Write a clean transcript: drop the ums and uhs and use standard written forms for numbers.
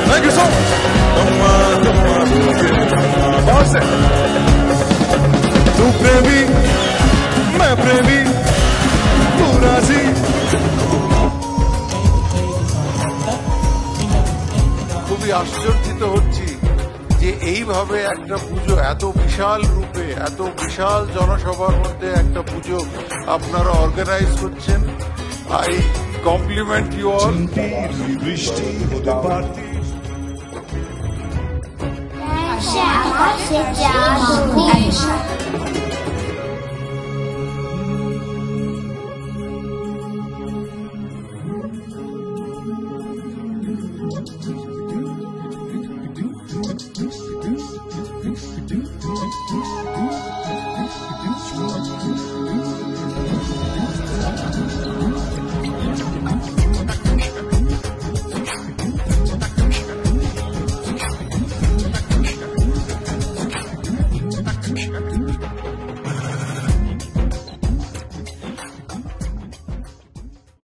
Thank you so much. तू प्रेमी मैं प्रेमी तू राजी। খুবই আশ্চর্যিত হচ্ছি যে এইভাবে একটা পুজো এত বিশাল রূপে এত বিশাল জনসভার মধ্যে একটা পুজো আপনারা অর্গানাইজ করছেন। I compliment you all. বৃষ্টি হতে পারতি